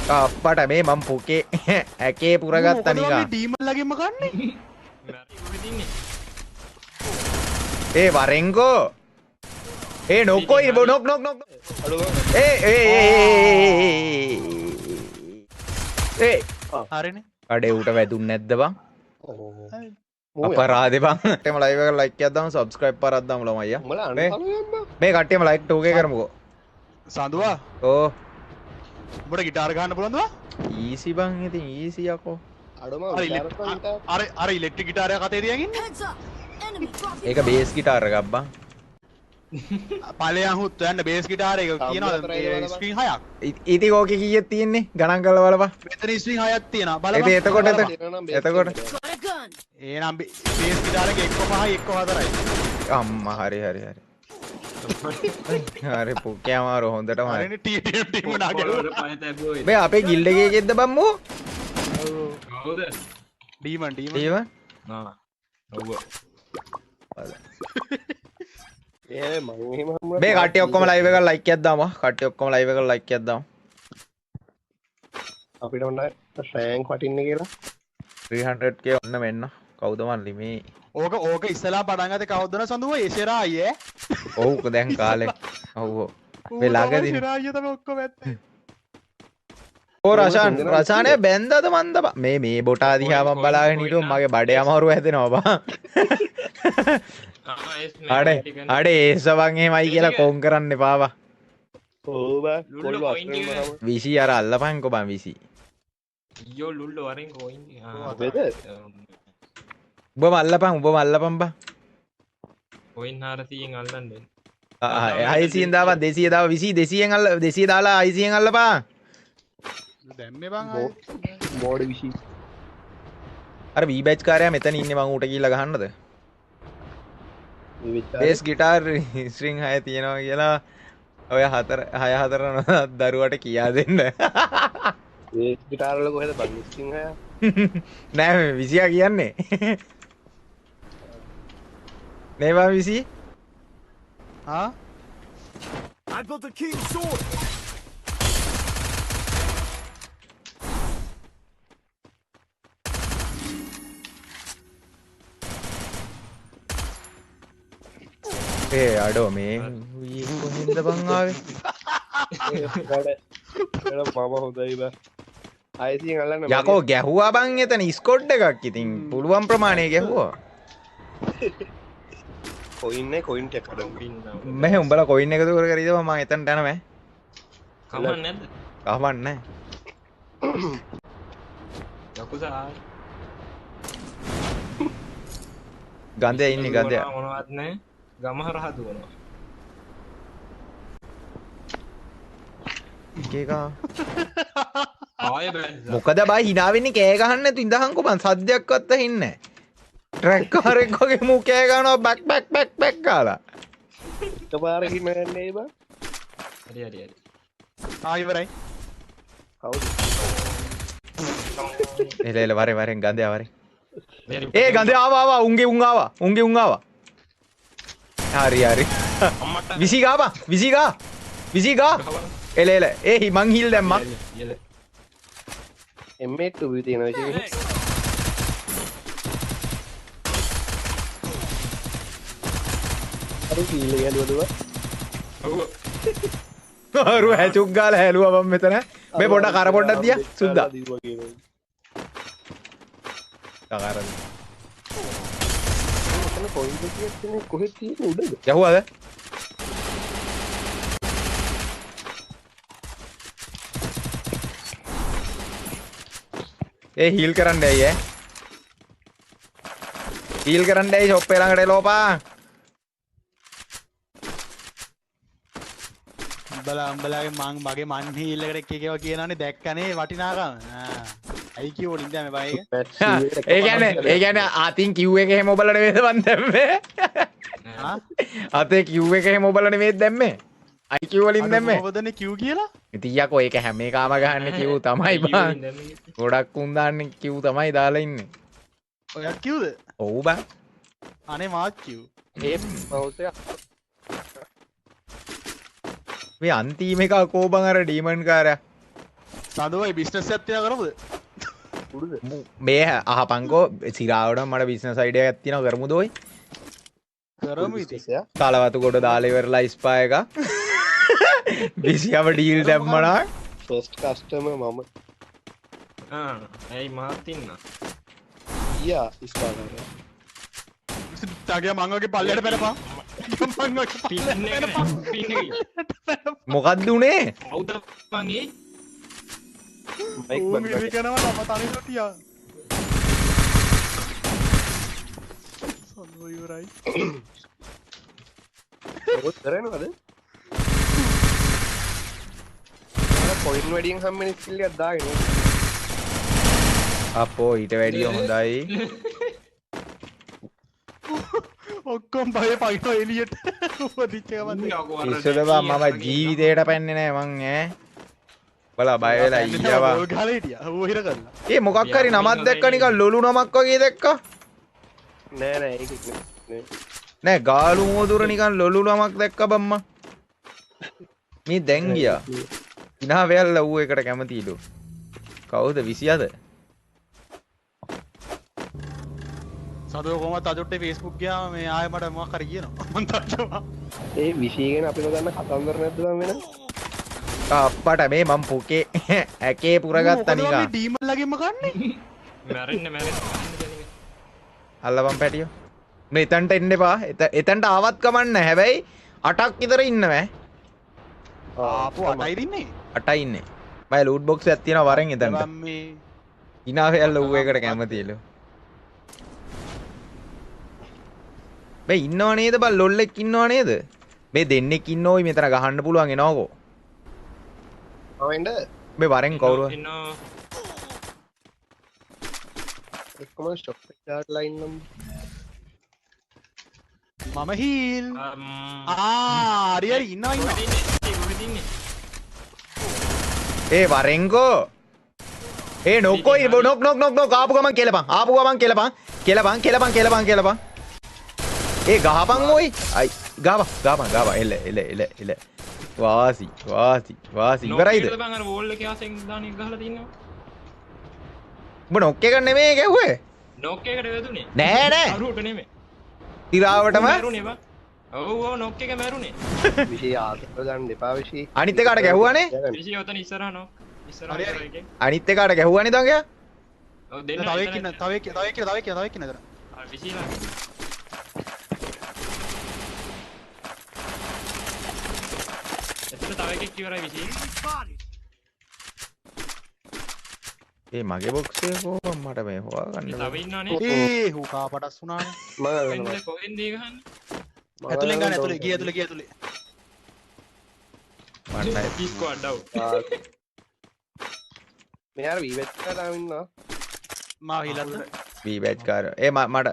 අප්පට මේ මම පුකේ ඇකේ පුරගත්තා නිකන්. ඩීමන් ලගේම කන්නේ. ඒ වරෙන්කෝ. ඒ නොකෝ ඉබ නොක්. ඒ හරිනේ. අඩේ උට වැදුන්නේ නැද්ද බං? අපරාධේ බං. කට්ටියම ලයිව් එක ලයික් එකක් දාමු සබ්ස්ක්‍රයිබ් පාරක් දාමු ළම අයියා. මේ කට්ටියම ලයික් 2k කරමුකෝ. සඳුවා ඕ උඹට ගිටාර ගන්න පුළුවන්ද බං? ඊසි බං ඉතින් ඊසි යකෝ. අර ඉලෙක්ට්‍රික් ගිටාරයක් අතේ තියන් ඉන්නේ. ඒක බේස් ගිටාර එකක් බං. පලයන් හුත් යන්න බේස් ගිටාර එක කියනවාද ස්ක්‍රීන් 6ක්. ඉතින් ඕකේ කීයක් තියෙන්නේ? ගණන් කරලා බලපන්. මෙතන ස්ක්‍රීන් 6ක් තියෙනවා. බලපන්. එතකොට එහෙනම් බේස් ගිටාර එක 1.5යි 1.4යි. අම්මා හරි. හරි පුකේ අමාරු හොඳටම හරි. හරිනේ ටීම් නාගේ. මේ අපේ ගිල්ඩ් එකේ ගෙද්ද බම්මෝ? කවුද? ඩීමන් ආ. ඔව්. මේ කට්ටිය ඔක්කොම ලයිව් එකට ලයික් එකක් දාමු. කට්ටිය ඔක්කොම ලයිව් එකට ලයික් එකක් දාමු. අපිට ඔන්න රෑන්ක් වටින්නේ කියලා 300k ඔන්න මෙන්න. කවුද මල්ලි මේ? ඕක ඉස්සලා පටන් ගත්තේ කවුද න සඳුවා ඒෂරා අයියේ. ඔව් දැන් කාලේ. ඔව්. මේ ළඟදී ඒෂරා අයියේ තමයි ඔක්කොම ඇත්තේ. ඕ රෂානේ බැන්දද මන්ද මේ බොටා දිහා මම බලාගෙන හිටියොත් මගේ බඩේ අමාරුව හැදෙනවා බං. අඩේ ඒසවන් එහෙමයි කියලා කොන් කරන්න එපා බං. ඕ බා කොල්ල විසි අර අල්ලපන්කො බං විසි. ඊයෝ ලුල්ලෝ වරෙන් කොයින්. බෙද උඹ මල්ලපන් බං. කොයින් 400න් අල්ලන්න. 600න් දාපන් 200 දාව 20 200න් අල්ල 200 දාලා 600න් අල්ලපන්. දැම්මේ බං බෝඩ් විසි අර වී බැච් කාර්යයා මෙතන ඉන්නේ මං ඌට ගිහිල්ලා ගහන්නද? බේස් ගිටාර් ස්ට්‍රින්ග් 6 තියෙනවා කියලා ඔය 4 දරුවට කියා දෙන්න. ඒ ගිටාර වල කොහෙද බං ස්ට්‍රින්ග් 6 නෑ මේ 20 කියන්නේ. නේ බං 20? ආ I built the king's sword. ඒ අඩෝ මේ කොහෙන්ද බං ආවේ? මම හොඳයි බා අයිසියෙන් අල්ලන්න යකෝ ගැහුවා බං එතන ස්කොඩ් එකක් ඉතින් පුළුවන් ප්‍රමාණය ගැහුවා. කොයින් ටෙක් කඩමු මේ උඹලා කොයින් එකතු කර කර ඉඳපන් මම එතනට යනවා මෑ. කමන්නේ නැද්ද? කමන්නේ යකුසා ගන්දේ ඉන්නේ ගන්දේ. මොනවත් නැහැ. ගම හරහා දුවනවා. එකේකා ආයෙ බැලන්ස්. මොකද බයි hina වෙන්නේ කෑ ගහන්න නැතු ඉඳහන්කෝ බං සද්දයක්වත් ඇහින්නේ නැහැ. ට්‍රැක් කාරෙක් වගේ මූ කෑ ගහනවා බැක් කාලා. එකපාරකින් නෑනේ බා හරි. ඉවරයි. කවුද එල වරෙන් ගන්දේ වරෙන්. ඒ ගන්දේ ආවා උන්ගේ උන් ආවා. හරි. විසි ගා. එල ඒ මං හිල් දැම්මා. M8 උබි තියෙනවා ඉතින් අර කීල ගැලුවද අරු හැචුක් ගාලා හැලුවා මම මෙතන. මේ පොඩක් අර පොඩක් දියා සුද්දා. කකාරද. එතන පොයින්ට් එකක් තියෙන්නේ කොහෙද තියෙන්නේ උඩද? යහුවද? ඒ හීල් කරන්න ඇයි ඈ? හීල් කරන්න ඇයි ෂොප් එක ළඟට එලෝපා? උඹලාගේ මගේ මන් හීල් එකට එක එකව කියනවනේ දැක්කනේ වටිනාකම. ඇයි කිව්වොත් ඉඳන් මේ බයි එක. ඒ කියන්නේ අතින් කිව් එක එහෙම ඔබලා නෙවෙයිද මන් දැම්මේ? අතේ කිව් එක එහෙම ඔබලා නෙවෙයිද දැම්මේ? IQ වලින් දැම්මේ. මොකදනේ කිව් කියලා? ඉතින් යකෝ ඒක හැම එකම ගහන්නේ කිව් තමයි බං. ගොඩක් උන් දාන්නේ කිව් තමයි දාලා ඉන්නේ. ඔයක් කිව්ද? ඔව් බං. අනේ මාත් කිව්. ඒ බෞද්ධය මේ අන්තිම එක කෝබන් අර ඩීමන් කාරයා. සඳුවයි බිස්නස් එකක් තියන කරමුද? මේ අහපංකෝ සිරාවට මට බිස්නස් අයිඩියා එකක් තියෙනවා කරමුද ඔයි? කරමු ඉතින්. තලවතු කොට දාලා ඉවරලා ස්පා එක. විසියව ඩීල් දැම්මනා. ෆස්ට් කස්ටමර් මම ඇයි මාත් ඉන්න ඊයා ඉස්පා කරා. තාගියා මං වගේ පල්ලයට පැනපන්. මං වගේ පල්ලයට පැනපන්. මොකක්ද උනේ? කවුද මගේ මයික් ඌ බන් මිරි කරනවා මම තනි රොටියා. සඳුව ඉවරයි. මොකද කරනවද? අර පොයින්ට් වැඩියෙන් හැම්මෙන ස්කිල් එකක් දාගෙන අපෝ ඊට වැඩිය හොඳයි. ඔක්කොම බය පයින් එළියට. උපදිච්ච ගමන්. ඉස්සෙල්ලා මම ජීවිතේට පැන්නේ නෑ මං ඈ. බලා බය වෙලා ඊයවා. ඕල් ගහලා හිටියා. ඌ හිර කරලා. ඒ මොකක් හරි නමක් දැක්ක නිකන් ලොලු නමක් වගේ දැක්කා. නෑ නෑ ඒක නේ. නෑ ගාලු මෝදුර නිකන් ලොලු නමක් දැක්ක බම්මා. මේ දැන් ගියා. ඉනා වෙල්ලා ඌ එකට කැමතිලු. කවුද 28ද? සඳුව කොහමද අජොට්ටේ Facebook ගියාම මේ ආයෙ මට මොකක් හරි කියනවා. මං තාක්ෂවා. ඒ විශේෂයෙන් අපි නොදන්න කතන්දර නැද්ද නම් වෙන? අප්පට මේ මම පුකේ ඇකේ පුරගත්තා නිකන්. ඩීමන් ලගෙම කන්නේ. මැරෙන්න අල්ලපන් පැටියෝ. මේ එතනට එන්න එපා. එතනට ආවත් කමන්න. හැබැයි 8ක් විතර ඉන්නවෑ. ආපු අටයි දින්නේ. 8යි ඉන්නේ. මම ලූට් බොක්ස් එකක් තියෙනවා වරෙන් එතනට. මම මේ ඉනා වෙල්ලා ඌ එකට කැමතිලු. මේ ඉන්නව නේද බල් ලොල්ලෙක් ඉන්නව නේද? මේ දෙන්නෙක් ඉන්නෝයි මෙතන ගහන්න පුළුවන් එනවකෝ. ආවෙන්ද? මේ වරෙන් කවුරුව? එක්කම ස්ටොප් එකකට ලයින් නම් මම හීල්. හරි හරි ඉන්නවා. ඒ වරෙන්කෝ. ඒ නොකෝයි නොක් ආපු ගමන් කෙලපන්. ආපු ගමන් කෙලපන්. කෙලපන්. ඒ ගහපන් ඔයි. අයි ගාපන් එල. වාසි ඉවරයිද? බං අර වෝල් එකේ ආසෙන් දාන එක ගහලා තින්නවා උඹ නොක් එක නෙමෙයි ගැහුවේ. නොක් එකට වැදුනේ නෑ අරුවට නෙමෙයි තිරාවටම මැරුනේ බං ඔව් නොක් එක මැරුනේ විශේෂ ආතර ගන්න එපා විශේෂ. අනිත් එකට ගැහුවානේ. විශේෂ ඔතන ඉස්සරහා නොක් ඉස්සරහා එකේ අනිත් එකට ගැහුවානේ දඟයා. ඔව් දෙන්න තව එක්ක ඉන්න. තව එක්ක නේද? විශේෂ එතන තව එකෙක් ඉවරයි විශේෂ ඒ මගේ බොක්ස් එක කොහොම මට මේ හොයාගන්න තව ඉන්නවනේ ඒ හුකා පටස් වුණානේ. කොහෙන්ද ගහන්නේ ඇතුලෙන් ගන්න ඇතුලේ ගිය ඇතුලේ. මට ස්ක්වොඩ් ඩවුන් මෙයාර වීවෙත් කරලා ඉන්නවා. මාව හිලද්ද? බී බැච් කාරය. ඒ මට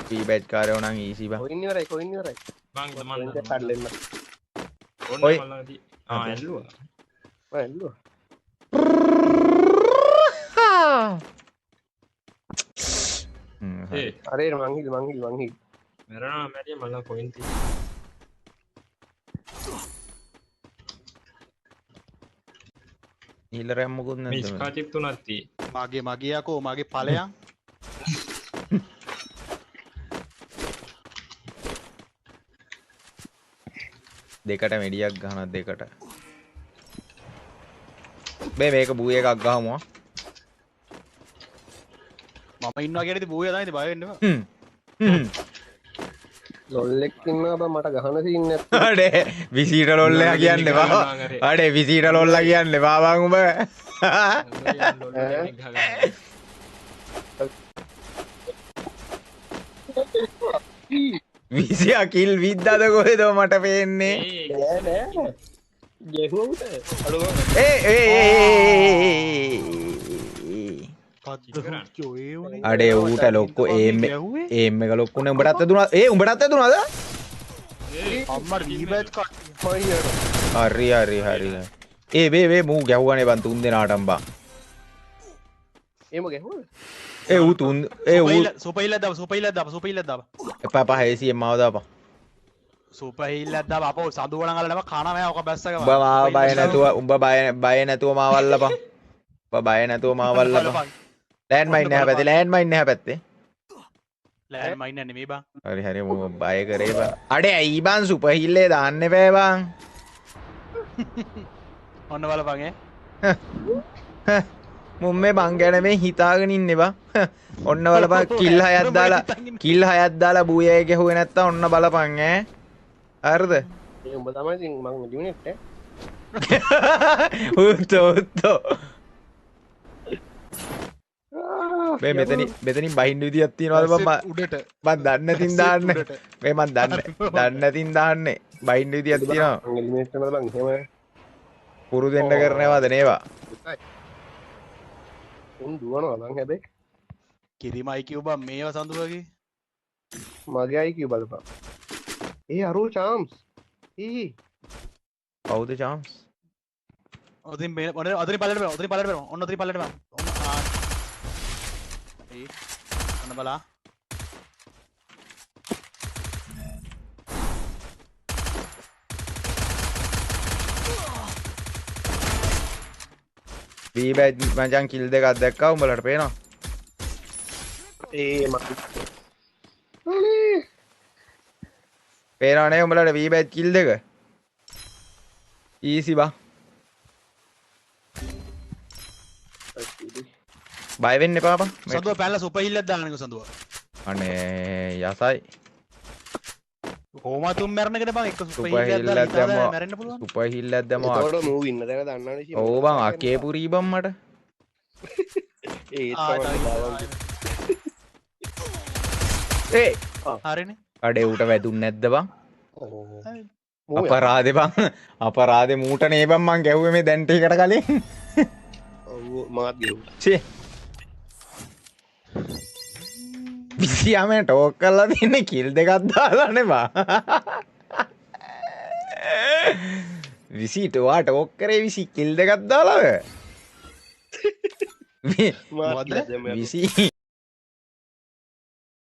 බී බැච් කාරයෝ නම් ඊසි බං. කොයින් ඉවරයි බං මම කඩලෙන්න. ඔන්න ඔයි. මල්ලාදී ඇල්ලුවා මම එල්ලුවා. ඒ අරේ මං හිල් මැරෙනවා මැරිය මල්ලා කොයින් තියෙන්නේ ඊළරම් මොකුත් මේ නැද්ද? ස්කාචිප් තුනක් තියෙන්නේ මගේ යකෝ මගේ ඵලයන්. දෙකට මෙඩියක් ගහනවා දෙකට. මේක බූ එකක් ගහමු. මම ඉන්නවා කියන ඉතින් බූය තමයි බය වෙන්න එපා. ලොල්ලෙක් ඉන්නවා බං මට ගහන සීන් නැත්. අඩේ විසීට ලොල්ලයා කියන්න එපා. අඩේ විසීට ලොල්ලා කියන්න එපා බං උඹ. විසි අකිල් විද්දාද කොහෙද මට පේන්නේ. නෑ ගෙහුවට අඩුව අඩේ ඌට ලොක්කු ඒම් එක ලොක්කුනේ උඹටත් දුනා. උඹටත් දුනාද? අම්මා රීබැච් හරි වේ මූ ගැහුවනේ බං තුන් දෙනාටම බං. එහෙම ගෙහුවද? ඒ ඌ තුන් ඒ ඌ සුපයිලක් දාපන්. එපා 600 මාව දාපන්. සුපර් හීල් එකක් දාපන් අපෝ සඳුවණ ගලනවා කනවා ඔක බැස්ස එක උඹ මාව බය නැතුව උඹ බය නැතුව මාව අල්ලපන්. උඹ බය නැතුව මාව අල්ලපන්. ලෑන්ඩ් මයින් නැහැ පැත්තේ ලෑන්ඩ් මයින් නැහැ පැත්තේ. ලෑන්ඩ් මයින් නෙමෙයි බං හරි හරි මම බය කරේ බං. අඩේ ඇයි බං සුපර් හීල් එක දාන්න එපා බං. ඔන්න බලපන් මුම් මේ බං ගැන මේ හිතාගෙන ඉන්නේ බං. ඔන්න බලපන් කිල් 6ක් දාලා බූයයි ගැහුවේ නැත්තම් ඔන්න බලපන් ඈ. හරිද? ඒ උඹ තමයි ඉතින් මම ඩිමිනෙට් ඈ. උත්තෝ. මේ මෙතනින් බහින්න විදියක් තියනවද බං? උඩට මම දන්නේ නැතින් දාන්නේ. මේ මම දන්නේ නැතින් දාන්නේ. බහින්න විදියක් තියනවා. ඩිමිනෙට් කරනද බං එහෙම පුරු දෙන්න කරනවද නේවා? උන් දුවනවා නම් හැබැයි කිරිම IQ බං මේව සඳුවගේ මගේ IQ බලපන්. ඒ අරෝ chance. කවුද chance? ඔතින් මේ ඔන්න අතරින් පල්ලට බලන්න ඔතරින් පල්ලට බලන්න ඔන්න අතරින් පල්ලට බලන්න ඔන්න ඔන්න බලා B badge මචං කිල් දෙකක් දැක්කා උඹලට පේනවා. ඒ මට පේනවා නේ උඹලට B badge කිල් දෙක. easy බං. බය වෙන්න එපා බං. සඳුව පැනලා සුපර් හීල් එකක් දාන්නකෝ සඳුව අනේ යසයි. කොහොමද තුන් මැරෙන කෙනා බං එක සුපර් සුපර් හීල් එකක් හීල් දාලා එකක් දැම්මා. මැරෙන්න පුළුවන් සුපර් හීල් එකක් දැම්මා. ඒතකොට මූව් ඉන්න දැන දන්නවනේ ඉතින්. ඕ බං අකේ පුරී බං මට. ඒ තමයි ඒ හරිනේ අඩේ ඌට වැදුන්නේ නැද්ද බං? මූව් අපරාධේ බං. අපරාධේ මූට නේ බං මං ගැහුවේ මේ දැන් ටිකට කලින්. ඔව් මාත් ගිහුවා. ෂේ. විසියාමෙන් ටෝක් කරලා තින්නේ කිල් දෙකක් දාලා නේ බං. විසිට වා ටෝක් කරේ විසි කිල් දෙකක් දාලාද? මාත් දැම්මා. විසි